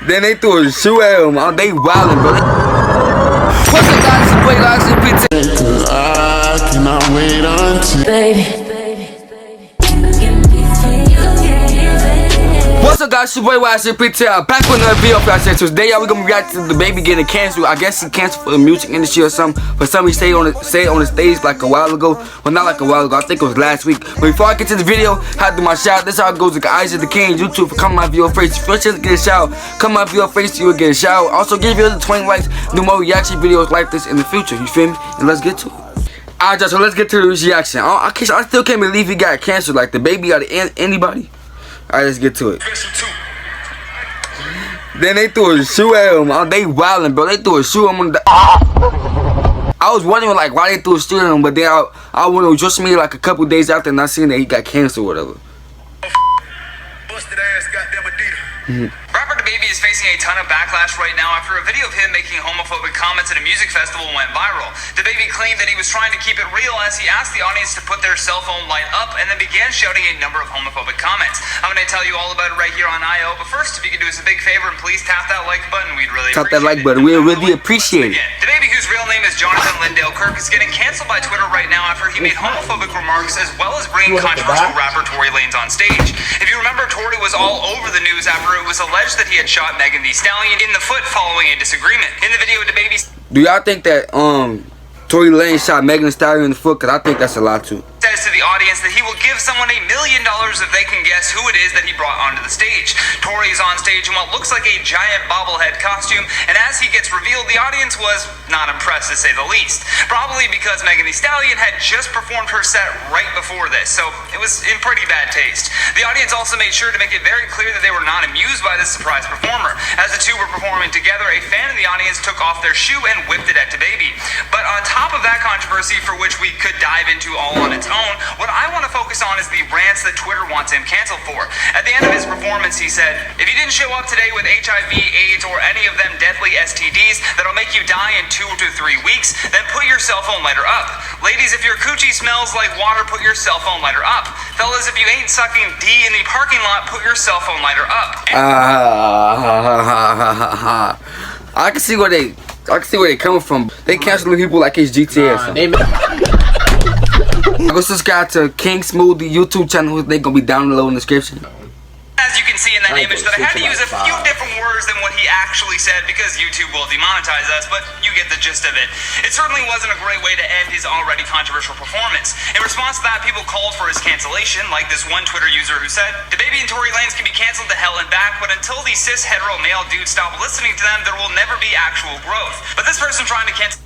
Then they threw a shoe at him. Oh, they wildin', bro. What's up, guys? It's your boy, guys. It's PT. I cannot wait until Baby. What's up, guys? It's your boy, PT. Back with another video for y'all. So today, y'all, we gonna react to Dababy getting canceled. I guess he canceled for the music industry or something. For some reason, say it on the stage like a while ago. Well, not like a while ago. I think it was last week. But before I get to the video, I have to do my shout. This is how it goes to Isaac the King YouTube for coming my video face. If you're to get a shout, come my video face, you will get a shout. Also, give you the 20 likes. Do more reaction videos like this in the future. You feel me? And let's get to it. Alright, so let's get to the reaction. I still can't believe he got canceled. Like, Dababy got anybody. Alright, let's get to it. Then they threw a shoe at him. Oh, they wildin', bro. They threw a shoe at him. I was wondering, like, why they threw a shoe at him, but then I went on social media like a couple days after and I seen that he got canceled or whatever. Busted ass goddamn Adidas. Rapper Dababy is facing a ton of backlash right now after a video of him making homophobic comments at a music festival went viral. Dababy claimed that he was trying to keep it real as he asked the audience to put their cell phone light up and then began shouting a number of homophobic comments. I'm going to tell you all about it right here on IO, but first, if you could do us a big favor and please tap that like button, we'd really appreciate it. Tap that like button, we'd really appreciate it. Dababy, whose real name is Jonathan Lindale Kirk, is getting canceled by Twitter right now after he made homophobic remarks as well as bringing controversial rapper Tory Lanez on stage. If you remember, Tory was all over the news after it was alleged that he had shot Megan Thee Stallion in the foot following a disagreement. In the video, Dababy do y'all think that Tory Lanez shot Megan Thee Stallion in the foot? Cause I think that's a lot too. Says to the audience that he will give someone $1 million if they can guess who it is that he brought onto the stage. Tory is on stage in what looks like a giant bobblehead costume, and as he gets revealed, the audience was not impressed to say the least. Probably because Megan Thee Stallion had just performed her set right before this, so it was in pretty bad taste. The audience also made sure to make it very clear that they were not amused by this surprise performer. As the two were performing together, a fan in the audience took off their shoe and whipped it at Dababy. But on top of that controversy, for which we could dive into all on its own, what I want to focus on is the rants that Twitter wants him canceled for. At the end of his performance, he said, "If you didn't show up today with HIV, AIDS, or any of them deadly STDs that'll make you die in 2 to 3 weeks, then put your cell phone lighter up. Ladies, if your coochie smells like water, put your cell phone lighter up. Fellas, if you ain't sucking D in the parking lot, put your cell phone lighter up." I can see where they coming from. They canceling people like it's GTA or something. Go subscribe to King Smoothie YouTube channel. They gonna be down below in the description. As you can see in that image, that I had to use a few different words than what he actually said because YouTube will demonetize us, but you get the gist of it. It certainly wasn't a great way to end his already controversial performance. In response to that, people called for his cancellation, like this one Twitter user who said, "Dababy and Tory Lanez can be canceled to hell and back, but until these cis hetero male dudes stop listening to them, there will never be actual growth." But this person trying to cancel...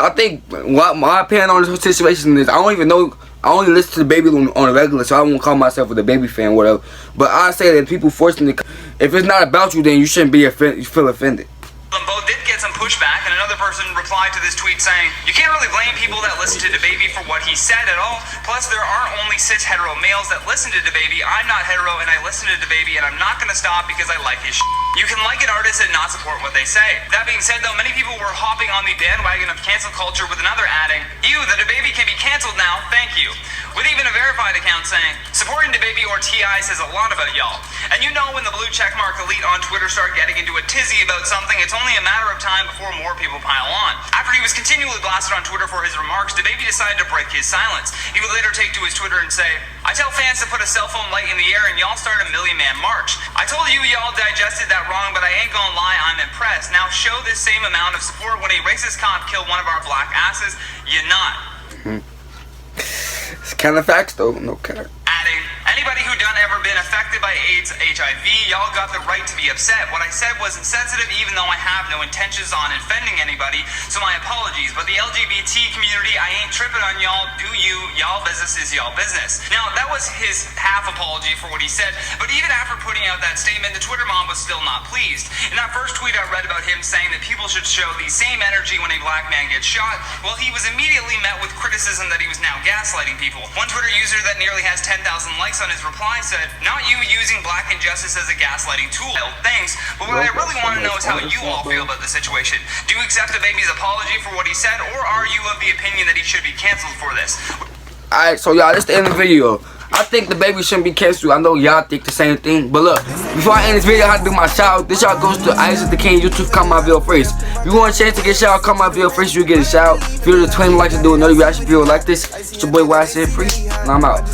I think what my opinion on this whole situation is, I don't even know. I only listen to Dababy on a regular, so I won't call myself a Dababy fan, whatever. But I say that people forcing it. If it's not about you, then you shouldn't be offended. You feel offended. Them both did get some pushback, and another person replied to this tweet saying, "You can't really blame people that listen to Dababy for what he said at all. Plus, there aren't only cis hetero males that listen to Dababy. I'm not hetero, and I listen to Dababy, and I'm not gonna stop because I like his shit. You can like an artist and not support what they say." That being said, though, many people were hopping on the bandwagon of cancel culture, with another adding, "Ew, the Dababy can be canceled now, thank you." With even a verified account saying, "Supporting Dababy or TI says a lot about y'all." And you know when the blue checkmark elite on Twitter start getting into a tizzy about something, it's only a matter of time before more people pile on. After he was continually blasted on Twitter for his remarks, Dababy decided to break his silence. He would later take to his Twitter and say, "I tell fans to put a cell phone light in the air and y'all start a million-man march. I told you y'all digested that wrong, but I ain't gonna lie, I'm impressed. Now show this same amount of support when a racist cop killed one of our black asses. You're not." It's kind of facts though, no cap. Adding, "Anybody who done ever been affected by AIDS, HIV, y'all got the right to be upset. What I said was insensitive even though I have no intentions on offending anybody, so my apologies. But the LGBT community, I ain't tripping on y'all. Do you? Y'all business is y'all business." Now, that was his half apology for what he said, but even after putting out that statement, the Twitter mob was still not pleased. In that first tweet I read about him saying that people should show the same energy when a black man gets shot, well, he was immediately met with criticism that he was now gaslighting people. One Twitter user that nearly has 10,000 likes on his reply said, "Not you using black injustice as a gaslighting tool. Thanks, but what I really want to know is how you all feel about the situation. Do you accept Dababy's apology for what he said, or are you of the opinion that he should be canceled for this?" Alright, so y'all, this is the end of the video. I think the baby shouldn't be canceled. I know y'all think the same thing. But look, before I end this video, I have to do my shout out. This shout out goes to Isaac the King YouTube. Comment my video first. If you want a chance to get a shout out, comment my video first. You get a shout out. If you're the 20 likes to do another reaction video like this, it's your boy YSN Free, and I'm out.